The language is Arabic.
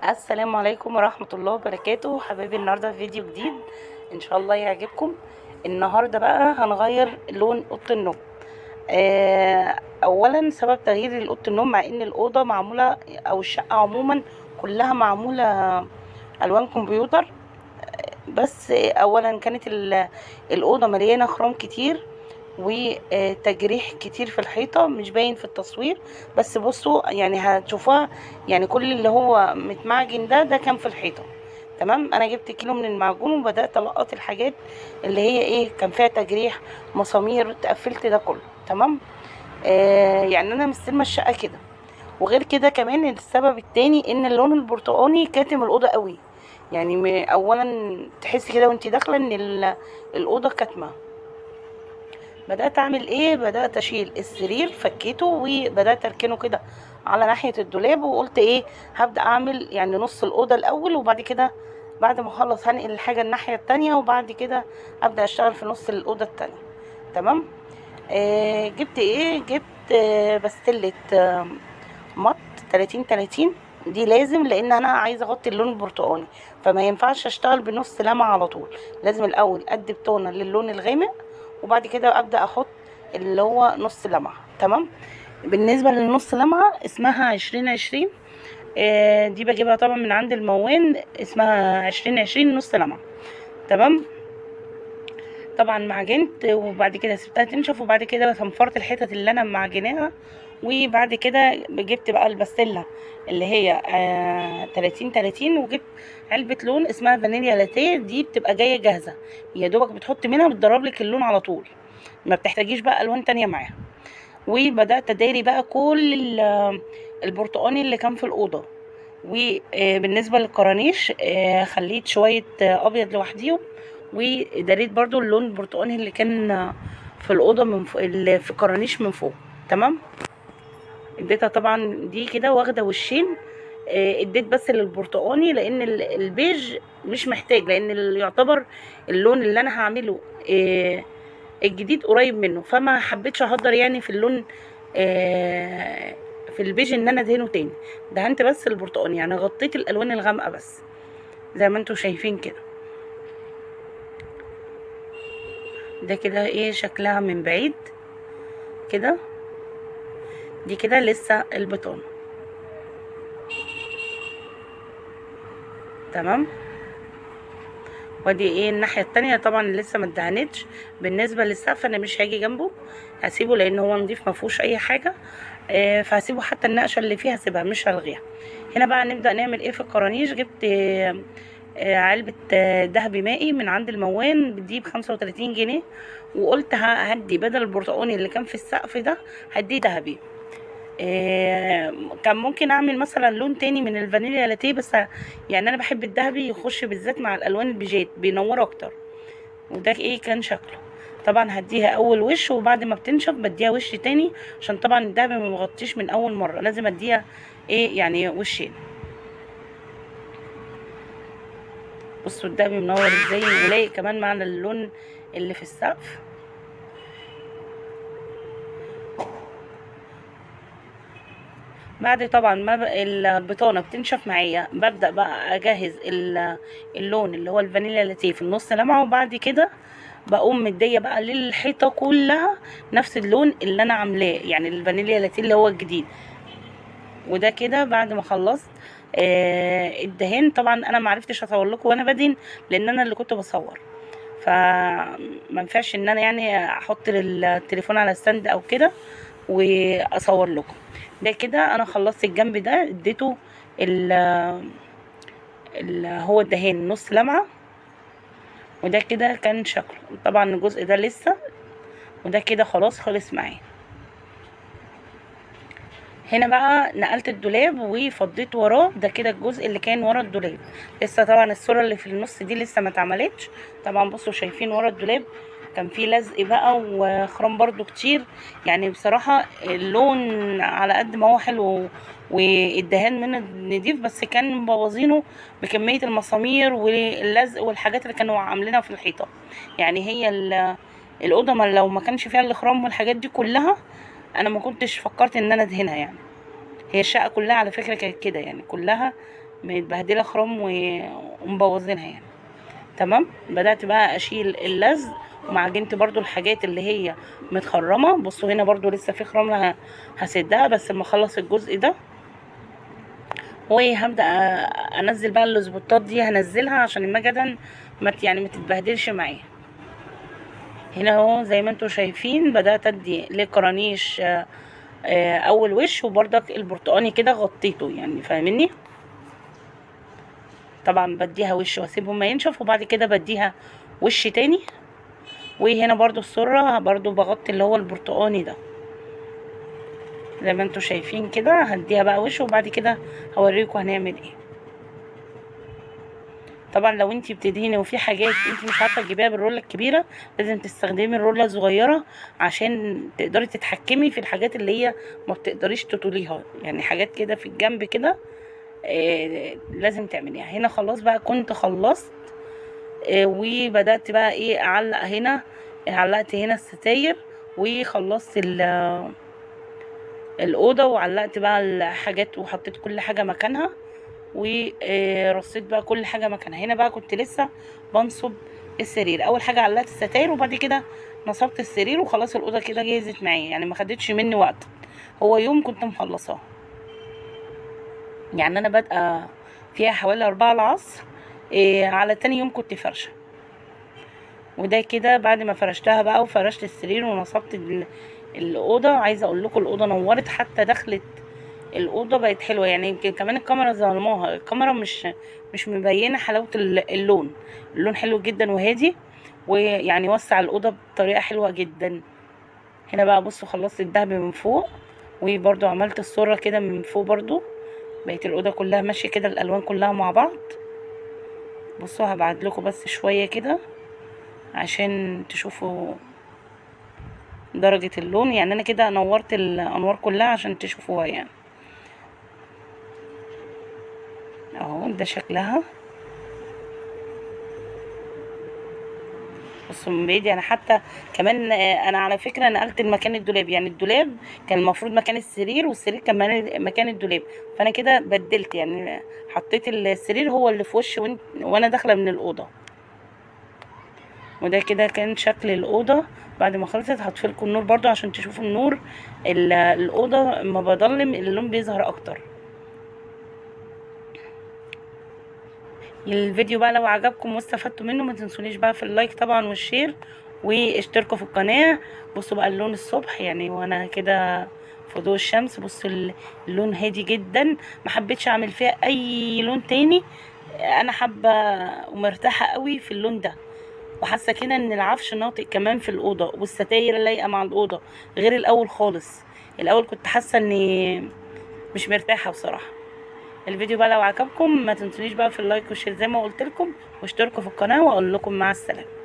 السلام عليكم ورحمة الله وبركاته. حبايبي النهاردة فيديو جديد ان شاء الله يعجبكم. النهاردة بقى هنغير لون اوضة النوم. اولا سبب تغيير اوضة النوم، مع ان الاوضة معمولة او الشقة عموما كلها معمولة الوان كمبيوتر، بس اولا كانت الاوضة مليانة خرام كتير وتجريح كتير في الحيطة، مش باين في التصوير، بس بصوا يعني هتشوفوها. يعني كل اللي هو متمعجن ده كان في الحيطة. تمام، انا جبت كيلو من المعجون وبدأت القط الحاجات اللي هي ايه كان فيها تجريح، مسامير، تقفلت ده كله. تمام. يعني انا مستلمه الشقة كده. وغير كده كمان السبب التاني ان اللون البرتقاني كاتم الأوضة قوي. يعني اولا تحسي كده وانتي داخله ان الاوضه كاتمه. بدأت أعمل إيه؟ بدأت أشيل السرير، فكيته وبدأت أركنه كده على ناحية الدولاب، وقلت إيه هبدأ أعمل يعني نص الأوضة الأول، وبعد كده بعد ما أخلص هنقل الحاجة الناحية التانية، وبعد كده أبدأ أشتغل في نص الأوضة التانية. تمام. جبت إيه؟ جبت بستلة مط 30 30. دي لازم، لان انا عايزه اغطي اللون البرتقاني، فما ينفعش اشتغل بنص لمعه على طول. لازم الاول ادي بتونه للون الغامق، وبعد كده ابدا احط اللي هو نص لمعه. تمام. بالنسبه للنص لمعه اسمها 20 20. دي بجيبها طبعا من عند الموان، اسمها 20 20 نص لمعه. تمام. طبعا معجنت وبعد كده سبتها تنشف، وبعد كده صنفرت الحتت اللي انا معجناها، وبعد كده جبت بقى الباستيلا اللي هي 30 30، وجبت علبة لون اسمها فانيليا لاتيه. دي بتبقى جاية جاهزة، يا دوبك بتحط منها بتدرب لك اللون على طول، ما بتحتاجيش بقى الوان تانية معاها. وبدأت اداري بقى كل البرتقاني اللي كان في الأوضة. وبالنسبة للكرانيش خليت شوية أبيض لوحديهم، وداريت برضو اللون البرتقاني اللي كان في الأوضة من فوق، اللي في الكرانيش من فوق. تمام. اديتها طبعا دي كده واخدة وشين. اديت بس للبرتقاني لأن البيج مش محتاج، لأن يعتبر اللون اللي أنا هعمله الجديد قريب منه، فما حبيتش اهدر يعني في اللون آه، في البيج ان انا ادهنه تاني. دهنت بس البرتقاني، يعني غطيت الالوان الغامقه بس زي ما انتم شايفين كده. ده كده ايه شكلها من بعيد كده. دي كده لسه البطانه. تمام. ودي ايه الناحيه التانية طبعا لسه ما اتدهنتش. بالنسبه للسقف انا مش هاجي جنبه، هسيبه لان هو نضيف ما فيهوش اي حاجه. فهسيبه، حتى النقشه اللي فيها هسيبها مش هلغيها. هنا بقى نبدا نعمل ايه في الكرانيش. جبت علبه دهب مائي من عند الموان، بتجيب 35 جنيه. وقلت هدي بدل البرتقاني اللي كان في السقف ده هديه دهبي. كان ممكن اعمل مثلا لون تاني من الفانيليا لاتيه، بس يعني انا بحب الذهبي يخش بالذات مع الالوان البيجات بينور اكتر. وده ايه كان شكله. طبعا هديها اول وش، وبعد ما بتنشف بديها وش تاني، عشان طبعا الدهبي ما مغطيش من اول مره، لازم اديها ايه يعني وشين. بصوا الدهبي منور ازاي ولايق كمان مع اللون اللي في السقف. بعد طبعا ما البطانه بتنشف معايا، ببدا بقى اجهز اللون اللي هو الفانيليا لاتيه في النص لمعه، وبعد كده بقوم مديه بقى للحيطه كلها نفس اللون اللي انا عاملاه، يعني الفانيليا لاتيه اللي هو الجديد. وده كده بعد ما خلصت الدهان. طبعا انا ما عرفتش اصور لكم وانا بدهن، لان انا اللي كنت بصور، فما ينفعش ان انا يعني احط التليفون على ستاند او كده واصور لكم. ده كده انا خلصت الجنب ده، اديته ال هو الدهان نص لمعة. وده كده كان شكله. طبعا الجزء ده لسه، وده كده خلاص خلص معايا. هنا بقى نقلت الدولاب وفضيت وراه، ده كده الجزء اللي كان ورا الدولاب. لسه طبعا الصورة اللي في النص دي لسه ما اتعملتش. طبعا بصوا شايفين ورا الدولاب كان فيه لزق بقى وخرام برضو كتير. يعني بصراحة اللون على قد ما هو حلو والدهان منه نضيف، بس كان مبوظينه بكمية المسامير واللزق والحاجات اللي كانوا عاملينها في الحيطة. يعني هي الأوضة لو ما كانش فيها الخرام والحاجات دي كلها، انا ما كنتش فكرت ان انا ادهنها يعني. هي الشقه كلها على فكره كانت كده، يعني كلها متبهدله خرام ومبوظينها يعني. تمام. بدات بقى اشيل اللزق ومعجنت برضو الحاجات اللي هي متخرمه. بصوا هنا برضو لسه في خرام هسدها بس لما اخلص الجزء ده. وهبدا انزل بقى السبوتات دي، هنزلها عشان المجدن يعني ما تتبهدلش معايا. هنا اهو زي ما انتم شايفين بدات ادي لكرانيش اول وش، وبرضك البرتقاني كده غطيته يعني، فاهمني؟ طبعا بديها وش واسيبهم ما ينشف، وبعد كده بديها وش تاني. وهنا برضو السرة برضو بغطي اللي هو البرتقاني ده زي ما انتم شايفين كده. هديها بقى وش وبعد كده هوريكم هنعمل ايه. طبعا لو انتي بتدهني وفي حاجات انتي مش عارفه تجيبيها بالرولة الكبيره، لازم تستخدمي الرولة الصغيره عشان تقدري تتحكمي في الحاجات اللي هي ما بتقدريش تطوليها، يعني حاجات كده في الجنب كده لازم تعمليها. هنا خلاص بقى كنت خلصت وبدأت بقى ايه اعلق هنا. علقت هنا الستاير وخلصت الأوضة، وعلقت بقى الحاجات وحطيت كل حاجة مكانها، ورصيت بقى كل حاجة مكانها. هنا بقى كنت لسه بنصب السرير. اول حاجة علقت الستاير وبعد كده نصبت السرير، وخلاص الأوضة كده جهزت معايا يعني، ما خدتش مني وقت. هو يوم كنت مخلصاه يعني، انا بادئه فيها حوالي 4 العصر. على تاني يوم كنت فرشه. وده كده بعد ما فرشتها بقى وفرشت السرير ونصبت الاوضه. عايزه اقول لكم الاوضه نورت، حتى دخلت الاوضه بقت حلوه يعني. يمكن كمان الكاميرا ظلماها، الكاميرا مش مبينه حلاوه اللون. اللون حلو جدا وهادي، ويعني وسع الاوضه بطريقه حلوه جدا. هنا بقى بصوا خلصت الدهب من فوق، وبرده عملت السره كده من فوق برده. بقت الاوضه كلها ماشيه كده، الالوان كلها مع بعض. بصوا هبعد لكم بس شويه كده عشان تشوفوا درجة اللون. يعني انا كده نورت الانوار كلها عشان تشوفوها يعني. اهو ده شكلها. بصوا من بعيد يعني. حتى كمان انا على فكرة نقلت المكان الدولاب، يعني الدولاب كان المفروض مكان السرير، والسرير كان مكان الدولاب. فانا كده بدلت يعني، حطيت السرير هو اللي في وش وانا داخلة من الأوضة. وده كده كان شكل الأوضة بعد ما خلصت. هطفيلكم النور برضو عشان تشوفوا النور. الأوضة ما بضلم اللون بيظهر اكتر. الفيديو بقى لو عجبكم واستفدتوا منه ما تنسونيش بقى في اللايك طبعا والشير، واشتركوا في القناة. بصوا بقى اللون الصبح يعني وانا كده في ضوء الشمس. بصوا اللون هادي جدا، ما حبيتش اعمل فيها اي لون تاني. انا حابة ومرتاحة قوي في اللون ده، وحاسه كده ان العفش ناطق كمان في الاوضه، والستاير لايقه مع الاوضه غير الاول خالص. الاول كنت حاسه اني مش مرتاحه بصراحه. الفيديو بقى لو عجبكم ما تنسونيش بقى في اللايك والشير زي ما قلت لكم، واشتركوا في القناه، واقول لكم مع السلامه.